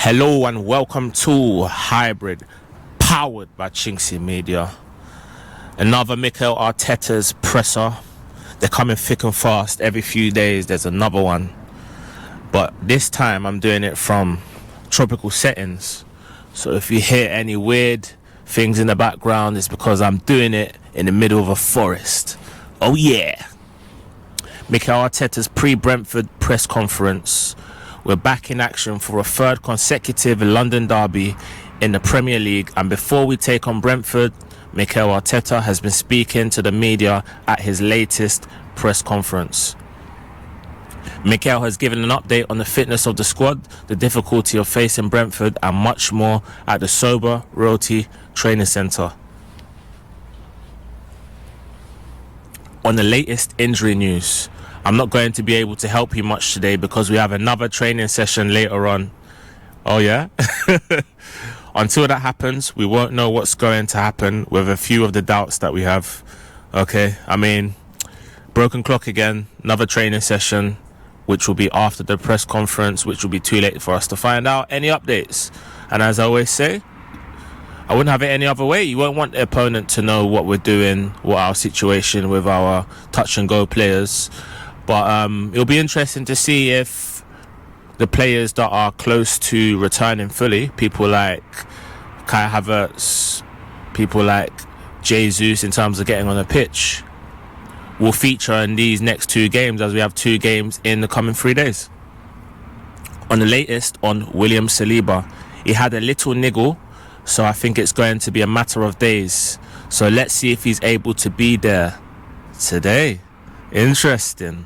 Hello and welcome to Hybrid, powered by chinkseyMEDIA. Another Mikel Arteta's presser. They're coming thick and fast. Every few days there's another one. But this time I'm doing it from tropical settings. So if you hear any weird things in the background, it's because I'm doing it in the middle of a forest. Oh yeah. Mikel Arteta's pre-Brentford press conference. We're back in action for a third consecutive London derby in the Premier League, and before we take on Brentford, Mikel Arteta has been speaking to the media at his latest press conference. Mikel has given an update on the fitness of the squad, the difficulty of facing Brentford, and much more at the Sober Royalty Training Centre. On the latest injury news, I'm not going to be able to help you much today because we have another training session later on. Oh yeah? Until that happens, we won't know what's going to happen with a few of the doubts that we have. Okay, I mean, broken clock again, another training session, which will be after the press conference, which will be too late for us to find out any updates. And as I always say, I wouldn't have it any other way. You won't want the opponent to know what we're doing, what our situation with our touch and go players. But it'll be interesting to see if the players that are close to returning fully, people like Kai Havertz, people like Jesus in terms of getting on the pitch, will feature in these next two games, as we have two games in the coming 3 days. On the latest on William Saliba, he had a little niggle, so I think it's going to be a matter of days. So let's see if he's able to be there today. Interesting.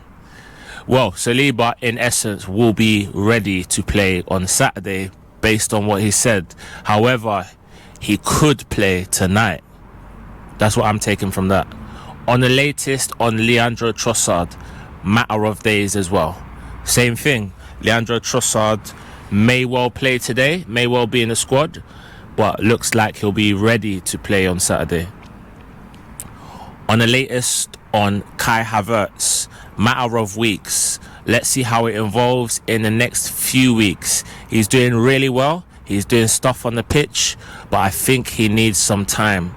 Well, Saliba, in essence, will be ready to play on Saturday based on what he said. However, he could play tonight. That's what I'm taking from that. On the latest on Leandro Trossard, matter of days as well. Same thing. Leandro Trossard may well play today, may well be in the squad, but looks like he'll be ready to play on Saturday. On the latest on Kai Havertz, matter of weeks. Let's see how it evolves in the next few weeks. He's doing really well. He's doing stuff on the pitch, but I think he needs some time.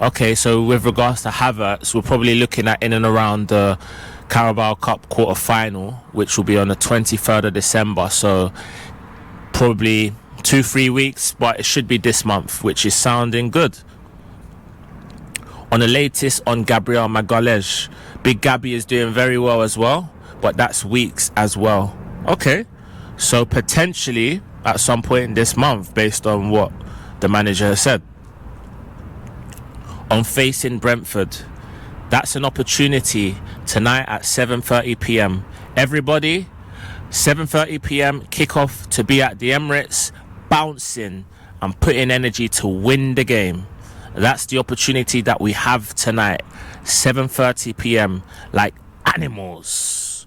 Okay, so with regards to Havertz, we're probably looking at in and around the Carabao Cup quarter-final, which will be on the 23rd of December. So probably 2-3 weeks, but it should be this month, which is sounding good. On the latest on Gabriel Magalhaes, Big Gabby is doing very well as well, but that's weeks as well. Okay, so potentially at some point this month, based on what the manager has said. On facing Brentford, that's an opportunity tonight at 7:30 p.m. Everybody, 7:30 p.m. kickoff to be at the Emirates, bouncing and putting energy to win the game. That's the opportunity that we have tonight, 7:30 p.m. like animals.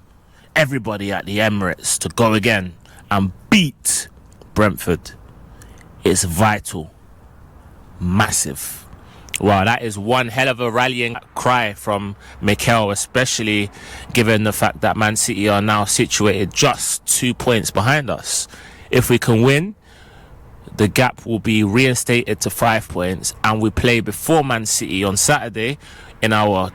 Everybody at the Emirates to go again and beat Brentford. It's vital. Massive. Wow, that is one hell of a rallying cry from Mikel, especially given the fact that Man City are now situated just 2 points behind us. If we can win, the gap will be reinstated to 5 points, and we play before Man City on Saturday in our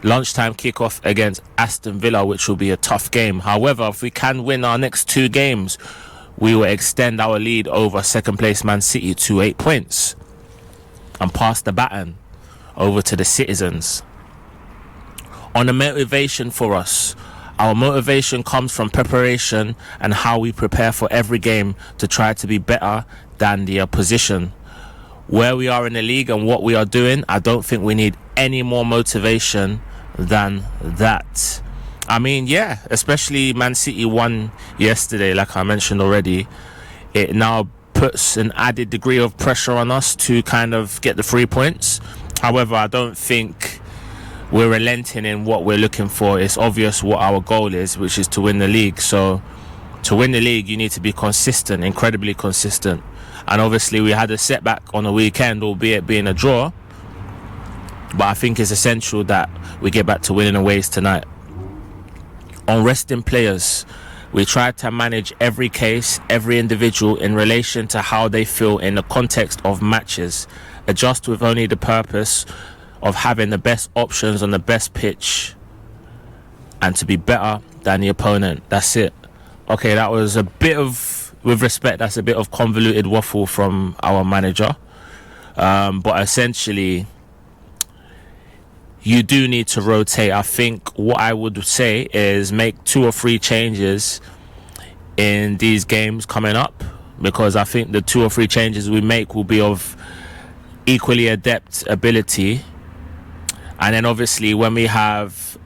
lunchtime kickoff against Aston Villa, which will be a tough game. However, if we can win our next two games, we will extend our lead over second place Man City to 8 points and pass the baton over to the citizens. On the motivation for us, our motivation comes from preparation and how we prepare for every game to try to be better than the opposition. Where we are in the league and what we are doing, I don't think we need any more motivation than that. I mean, yeah, especially Man City won yesterday, like I mentioned already. It now puts an added degree of pressure on us to kind of get the 3 points. However, I don't think we're relenting in what we're looking for. It's obvious what our goal is, which is to win the league. So to win the league, you need to be consistent, incredibly consistent. And obviously we had a setback on the weekend, albeit being a draw, but I think it's essential that we get back to winning the ways tonight. On resting players, We try to manage every case, every individual in relation to how they feel in the context of matches. Adjust with only the purpose of having the best options on the best pitch and to be better than the opponent. That's it. Okay, that was a bit of, with respect, that's a bit of convoluted waffle from our manager. But essentially, you do need to rotate. I think what I would say is make 2 or 3 changes in these games coming up, because I think the 2 or 3 changes we make will be of equally adept ability. And then obviously when we have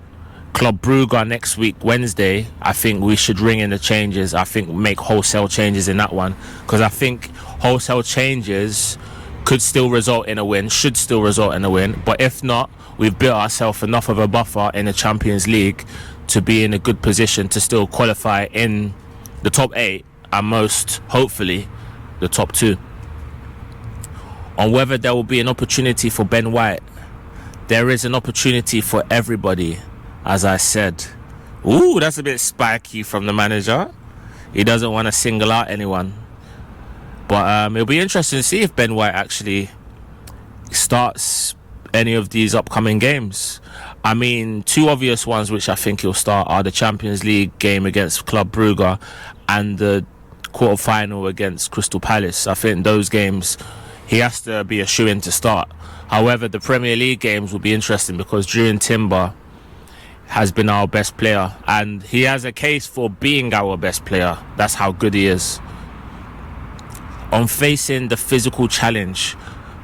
Club Brugge next week, Wednesday, I think we should ring in the changes. I think make wholesale changes in that one, because I think wholesale changes could still result in a win, should still result in a win. But if not, we've built ourselves enough of a buffer in the Champions League to be in a good position to still qualify in the top 8 and most, hopefully, the top 2. On whether there will be an opportunity for Ben White, there is an opportunity for everybody, as I said. Ooh, that's a bit spiky from the manager. He doesn't want to single out anyone. But it'll be interesting to see if Ben White actually starts any of these upcoming games. I mean, 2 obvious ones which I think he'll start are the Champions League game against Club Brugge and the quarter-final against Crystal Palace. I think those games he has to be a shoo-in to start. However, the Premier League games will be interesting because Julian Timber has been our best player, and he has a case for being our best player. That's how good he is. On facing the physical challenge,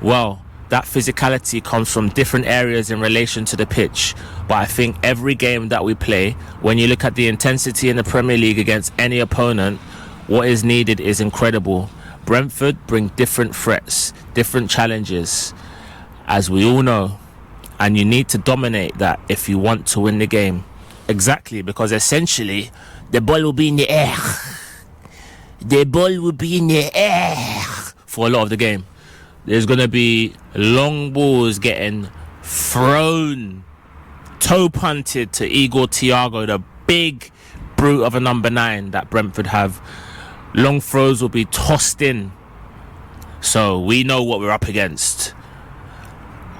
well, that physicality comes from different areas in relation to the pitch. But I think every game that we play, when you look at the intensity in the Premier League against any opponent, what is needed is incredible. Brentford bring different threats, different challenges, as we all know. And you need to dominate that if you want to win the game. Exactly, because essentially, the ball will be in the air. The ball will be in the air for a lot of the game. There's going to be long balls getting thrown, toe punted to Igor Thiago, the big brute of a number 9 that Brentford have. Long throws will be tossed in. So we know what we're up against.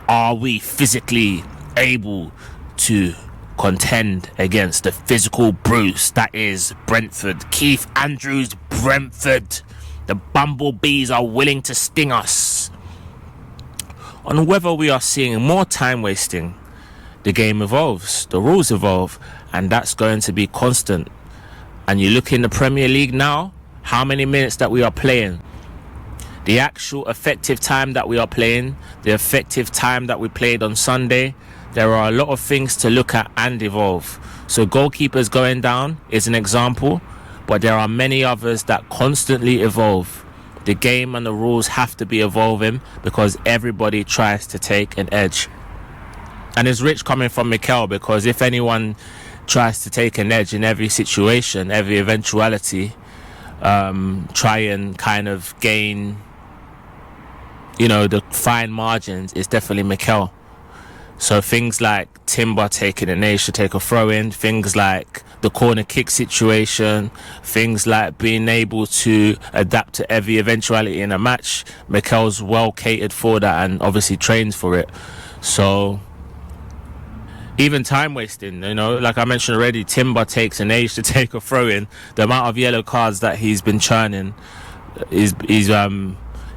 Are we physically able to contend against the physical Bruce that is Brentford? Keith Andrews, Brentford. The bumblebees are willing to sting us. On whether we are seeing more time wasting, the game evolves, the rules evolve, and that's going to be constant. And you look in the Premier League now, how many minutes that we are playing, the actual effective time that we are playing, the effective time that we played on Sunday, there are a lot of things to look at and evolve. So goalkeepers going down is an example, but there are many others that constantly evolve. The game and the rules have to be evolving because everybody tries to take an edge. And it's rich coming from Mikel, because if anyone tries to take an edge in every situation, every eventuality, try and kind of gain, the fine margins, is definitely Mikel. So things like Timber taking an edge to take a throw in, things like the corner kick situation, things like being able to adapt to every eventuality in a match, Mikel's well catered for that and obviously trains for it. So even time wasting, like I mentioned already, Timber takes an age to take a throw in. The amount of yellow cards that he's been churning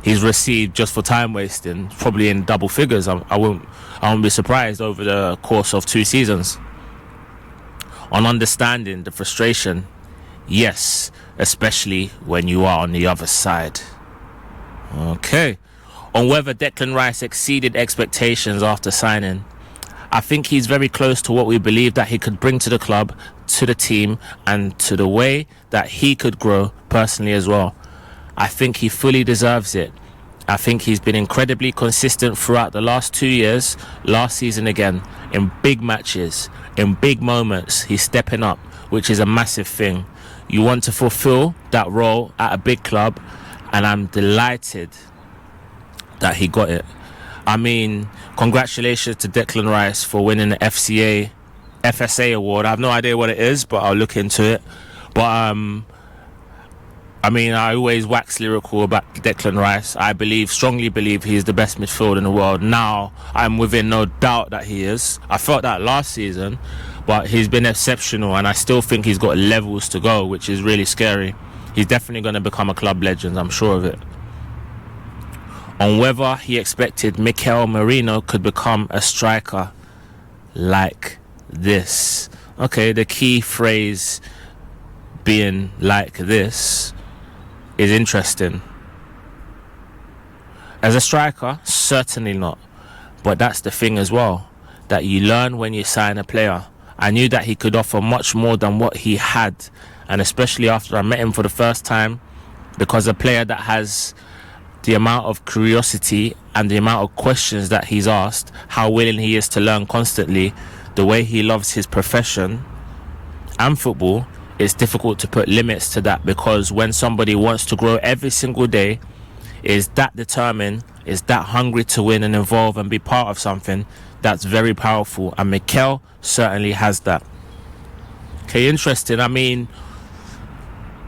he's received just for time wasting, probably in double figures. I won't be surprised over the course of 2 seasons. On understanding the frustration, yes, especially when you are on the other side. Okay. On whether Declan Rice exceeded expectations after signing, I think he's very close to what we believe that he could bring to the club, to the team, and to the way that he could grow personally as well. I think he fully deserves it. I think he's been incredibly consistent throughout the last 2 years, last season again, in big matches, in big moments. He's stepping up, which is a massive thing. You want to fulfill that role at a big club, and I'm delighted that he got it. I mean, congratulations to Declan Rice for winning the FSA award. I have no idea what it is, but I'll look into it. But I mean, I always wax lyrical about Declan Rice. I strongly believe he is the best midfielder in the world. Now, I'm within no doubt that he is. I felt that last season, but he's been exceptional, and I still think he's got levels to go, which is really scary. He's definitely going to become a club legend, I'm sure of it. On whether he expected Mikel Merino could become a striker like this. Okay, the key phrase being like this is interesting. As a striker, certainly not. But that's the thing as well, that you learn when you sign a player. I knew that he could offer much more than what he had, and especially after I met him for the first time, because a player that has the amount of curiosity and the amount of questions that he's asked, how willing he is to learn constantly, the way he loves his profession and football, it's difficult to put limits to that, because when somebody wants to grow every single day, is that determined, is that hungry to win and evolve and be part of something, that's very powerful, and Mikel certainly has that. Okay, interesting. I mean,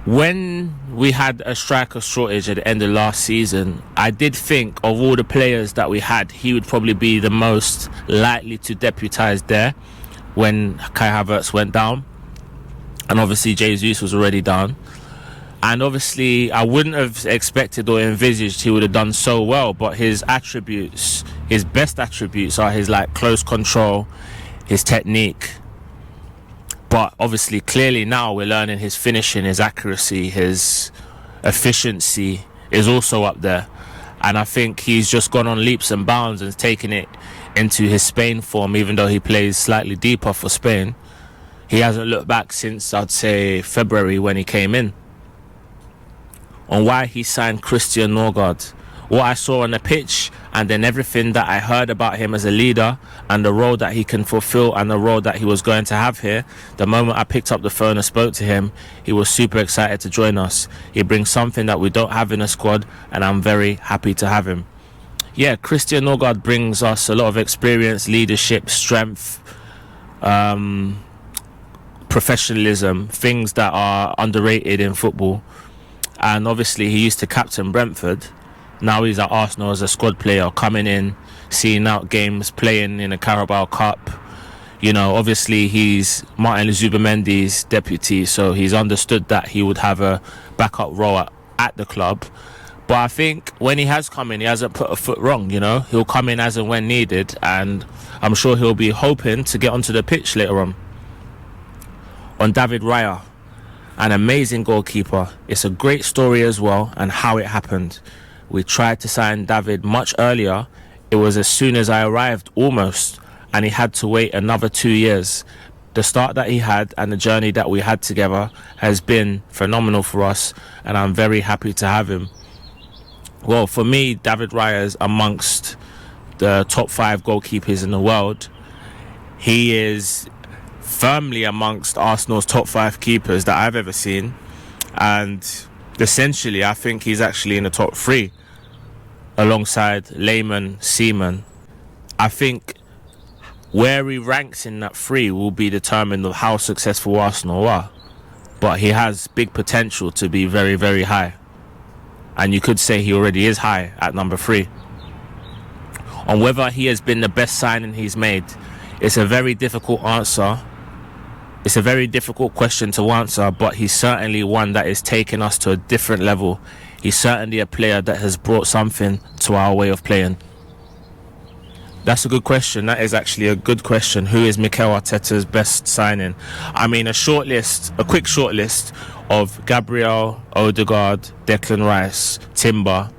when we had a striker shortage at the end of last season, I did think of all the players that we had, he would probably be the most likely to deputise there when Kai Havertz went down. And obviously Jesus was already down. And obviously I wouldn't have expected or envisaged he would have done so well, but his attributes, his best attributes are his close control, his technique. But obviously, clearly now we're learning his finishing, his accuracy, his efficiency is also up there. And I think he's just gone on leaps and bounds and taken it into his Spain form, even though he plays slightly deeper for Spain. He hasn't looked back since, I'd say, February when he came in. On why he signed Christian Norgaard. What I saw on the pitch, and then everything that I heard about him as a leader and the role that he can fulfill and the role that he was going to have here, the moment I picked up the phone and spoke to him, he was super excited to join us. He brings something that we don't have in the squad, and I'm very happy to have him. Yeah, Christian Norgaard brings us a lot of experience, leadership, strength, professionalism, things that are underrated in football. And obviously he used to captain Brentford. Now he's at Arsenal as a squad player, coming in, seeing out games, playing in a Carabao Cup. You know, obviously he's Martin Zubamendi's deputy, so he's understood that he would have a backup role at the club. But I think when he has come in, he hasn't put a foot wrong, you know. He'll come in as and when needed, and I'm sure he'll be hoping to get onto the pitch later on. On David Raya, an amazing goalkeeper. It's a great story as well, and how it happened. We tried to sign David much earlier. It was as soon as I arrived, almost, and he had to wait another 2 years. The start that he had and the journey that we had together has been phenomenal for us, and I'm very happy to have him. Well, for me, David Raya is amongst the top 5 goalkeepers in the world. He is firmly amongst Arsenal's top 5 keepers that I've ever seen, and essentially I think he's actually in the top 3 alongside Lehmann, Seaman. I think where he ranks in that 3 will be determined of how successful Arsenal are, but he has big potential to be very, very high, and you could say he already is high at number 3. On whether he has been the best signing he's made, it's a very difficult answer. It's a very difficult question to answer, but he's certainly one that is taking us to a different level. He's certainly a player that has brought something to our way of playing. That's a good question. That is actually a good question. Who is Mikel Arteta's best signing? I mean, a quick short list of Gabriel, Odegaard, Declan Rice, Timber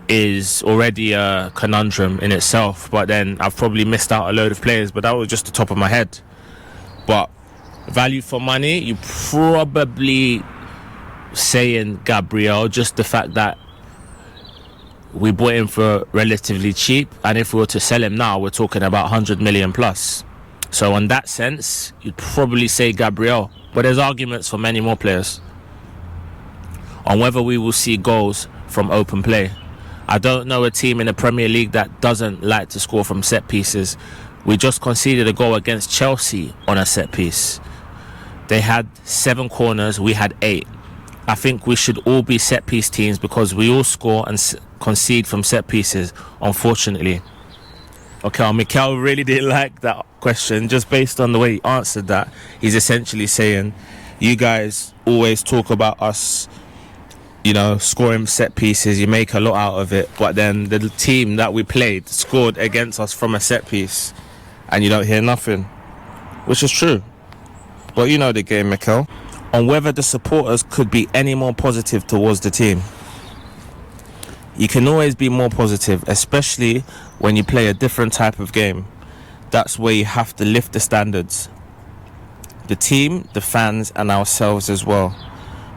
is already a conundrum in itself, but then I've probably missed out a load of players, but that was just the top of my head. But value for money, you probably saying Gabriel, just the fact that we bought him for relatively cheap, and if we were to sell him now, we're talking about 100 million plus. So in that sense, you'd probably say Gabriel, but there's arguments for many more players on whether we will see goals from open play. I don't know a team in the Premier League that doesn't like to score from set pieces. We just conceded a goal against Chelsea on a set piece. They had 7 corners, we had 8. I think we should all be set piece teams because we all score and concede from set pieces, unfortunately. Okay, Mikel really didn't like that question. Just based on the way he answered that, he's essentially saying, you guys always talk about us, scoring set pieces, you make a lot out of it, but then the team that we played scored against us from a set piece and you don't hear nothing, which is true. But you know the game, Mikel. On whether the supporters could be any more positive towards the team. You can always be more positive, especially when you play a different type of game. That's where you have to lift the standards. The team, the fans and ourselves as well.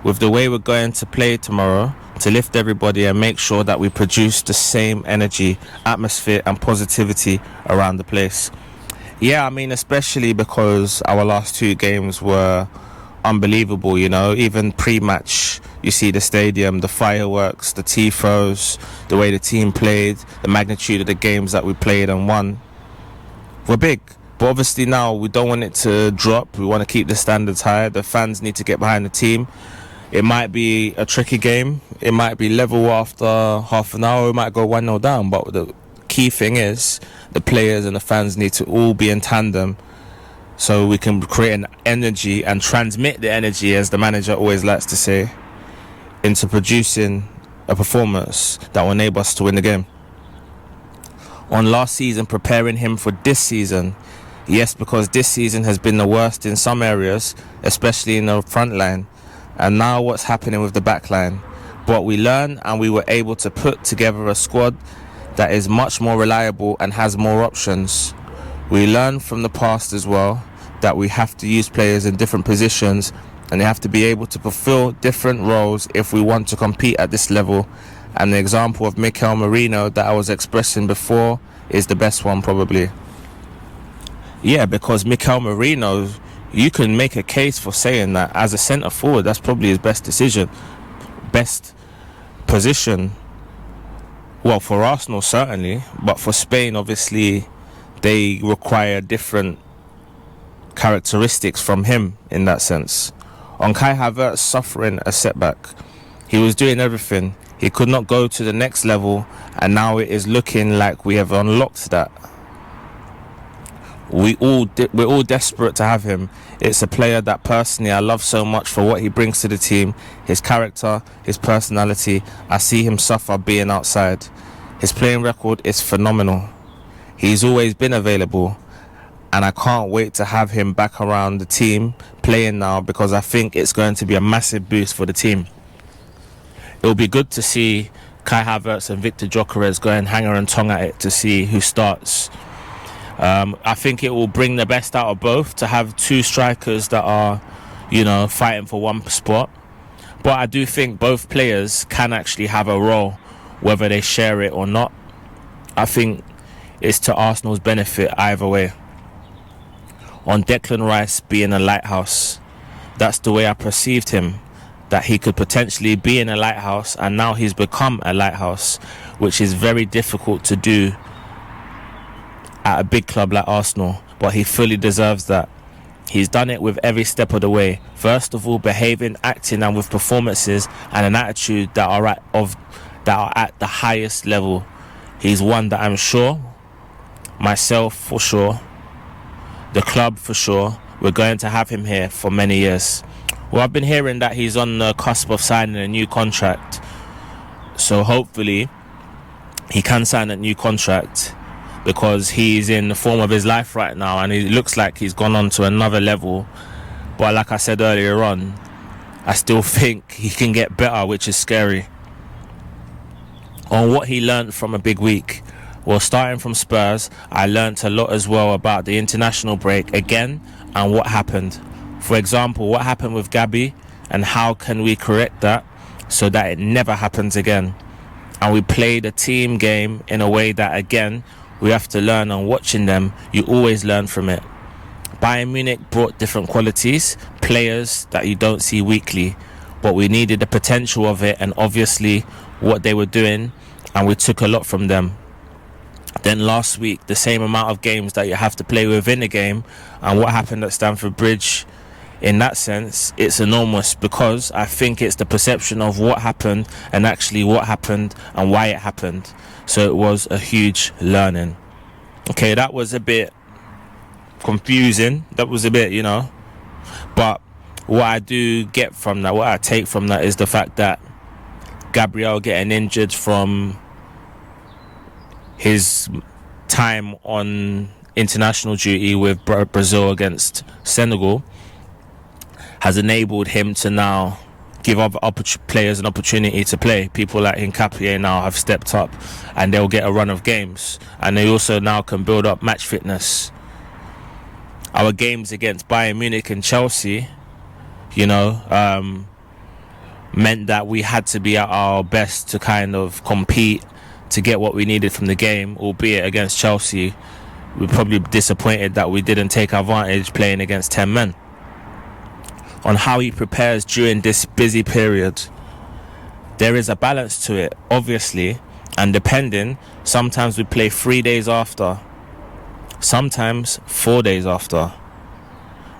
With the way we're going to play tomorrow, to lift everybody and make sure that we produce the same energy, atmosphere and positivity around the place. Yeah, I mean, especially because our last 2 games were unbelievable, even pre-match. You see the stadium, the fireworks, the tifos, the way the team played, the magnitude of the games that we played and won were big. But obviously now we don't want it to drop. We want to keep the standards high. The fans need to get behind the team. It might be a tricky game. It might be level after half an hour. It might go 1-0 down. But the key thing is the players and the fans need to all be in tandem so we can create an energy and transmit the energy, as the manager always likes to say, into producing a performance that will enable us to win the game. On last season, preparing him for this season. Yes, because this season has been the worst in some areas, especially in the front line. And now what's happening with the back line. But we learned and we were able to put together a squad that is much more reliable and has more options. We learned from the past as well that we have to use players in different positions and they have to be able to fulfill different roles if we want to compete at this level. And the example of Mikel Merino that I was expressing before is the best one probably. Yeah, because Mikel Merino, you can make a case for saying that as a centre forward, that's probably his best decision, best position. Well, for Arsenal certainly, but for Spain obviously they require different characteristics from him in that sense. On Kai Havertz suffering a setback, he was doing everything. He could not go to the next level, and now it is looking like we have unlocked that. We're all desperate to have him. It's a player that personally I love so much for what he brings to the team, his character, his personality. I see him suffer being outside. His playing record is phenomenal. He's always been available, and I can't wait to have him back around the team playing now, because I think it's going to be a massive boost for the team. It'll be good to see Kai Havertz and Victor Gyökeres going hanger and tongue at it to see who starts. I think it will bring the best out of both to have 2 strikers that are, fighting for one spot. But I do think both players can actually have a role, whether they share it or not. I think it's to Arsenal's benefit either way. On Declan Rice being a lighthouse, that's the way I perceived him, that he could potentially be in a lighthouse, and now he's become a lighthouse, which is very difficult to do at a big club like Arsenal, but he fully deserves that. He's done it with every step of the way. First of all, behaving, acting and with performances and an attitude that are at the highest level. He's one that I'm sure, myself for sure, the club for sure, we're going to have him here for many years. Well, I've been hearing that he's on the cusp of signing a new contract, so hopefully he can sign a new contract, because he's in the form of his life right now and he looks like he's gone on to another level. But like I said earlier on, I still think he can get better, which is scary. On what he learned from a big week, well, starting from Spurs, I learnt a lot as well about the international break again and what happened. For example, what happened with Gabby and how can we correct that so that it never happens again. And we played a team game in a way that, again, we have to learn, and watching them, you always learn from it. Bayern Munich brought different qualities, players that you don't see weekly, but we needed the potential of it and obviously what they were doing, and we took a lot from them. Then last week, the same amount of games that you have to play within a game, and what happened at Stamford Bridge, in that sense, it's enormous, because I think it's the perception of what happened and actually what happened and why it happened. So it was a huge learning. Okay, that was a bit confusing. That was a bit, but what I do get from that, what I take from that, is the fact that Gabriel getting injured from his time on international duty with Brazil against Senegal has enabled him to now give other players an opportunity to play. People like Nketiah now have stepped up and they'll get a run of games, and they also now can build up match fitness. Our games against Bayern Munich and Chelsea, meant that we had to be at our best to kind of compete to get what we needed from the game, albeit against Chelsea we're probably disappointed that we didn't take advantage playing against 10 men. On how he prepares during this busy period, there is a balance to it, obviously, and depending, sometimes we play 3 days after, sometimes 4 days after.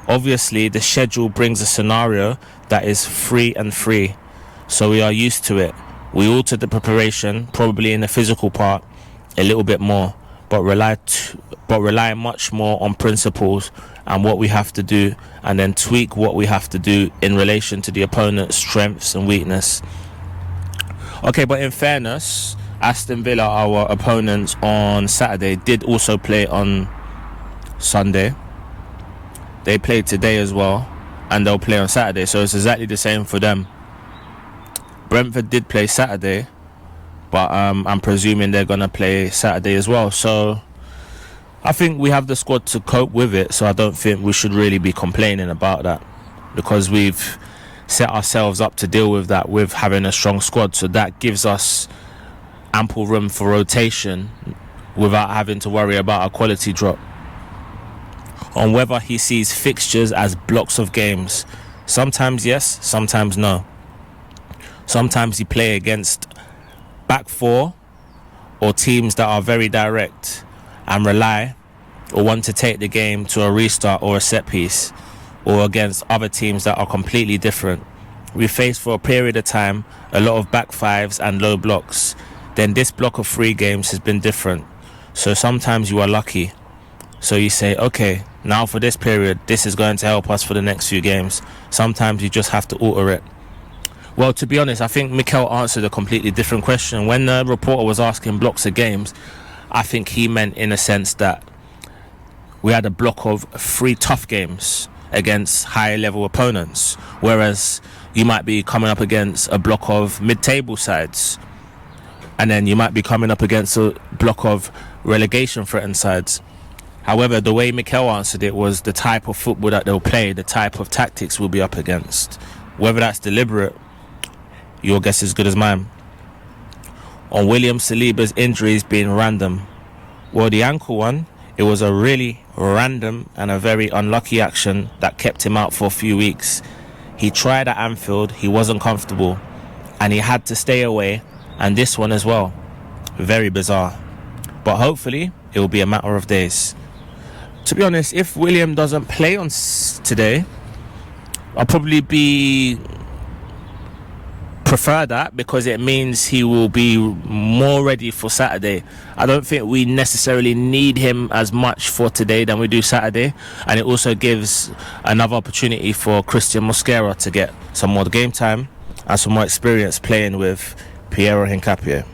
Obviously, the schedule brings a scenario that is 3 and 3, so we are used to it. We altered the preparation, probably in the physical part, a little bit more, but rely much more on principles and what we have to do, and then tweak what we have to do in relation to the opponent's strengths and weakness. Okay, but in fairness, Aston Villa, our opponents on Saturday, did also play on Sunday. They played today as well, and they'll play on Saturday, so it's exactly the same for them. Brentford did play Saturday, but I'm presuming they're going to play Saturday as well. So I think we have the squad to cope with it, so I don't think we should really be complaining about that, because we've set ourselves up to deal with that with having a strong squad. So that gives us ample room for rotation without having to worry about a quality drop. On whether he sees fixtures as blocks of games, sometimes yes, sometimes no. Sometimes you play against back four or teams that are very direct and rely or want to take the game to a restart or a set piece, or against other teams that are completely different. We faced for a period of time a lot of back fives and low blocks. Then this block of 3 games has been different. So sometimes you are lucky. So you say, okay, now for this period, this is going to help us for the next few games. Sometimes you just have to alter it. Well, to be honest, I think Mikel answered a completely different question. When the reporter was asking blocks of games, I think he meant in a sense that we had a block of 3 tough games against higher level opponents, whereas you might be coming up against a block of mid-table sides, and then you might be coming up against a block of relegation threatened sides. However, the way Mikel answered it was the type of football that they'll play, the type of tactics we'll be up against. Whether that's deliberate, your guess is as good as mine. On William Saliba's injuries being random, well, the ankle one, it was a really random and a very unlucky action that kept him out for a few weeks. He tried at Anfield, he wasn't comfortable, and he had to stay away, and this one as well. Very bizarre. But hopefully, it will be a matter of days. To be honest, if William doesn't play on today, I'll probably prefer that, because it means he will be more ready for Saturday. I don't think we necessarily need him as much for today than we do Saturday, and it also gives another opportunity for Christian Mosquera to get some more game time and some more experience playing with Piero Nketiah.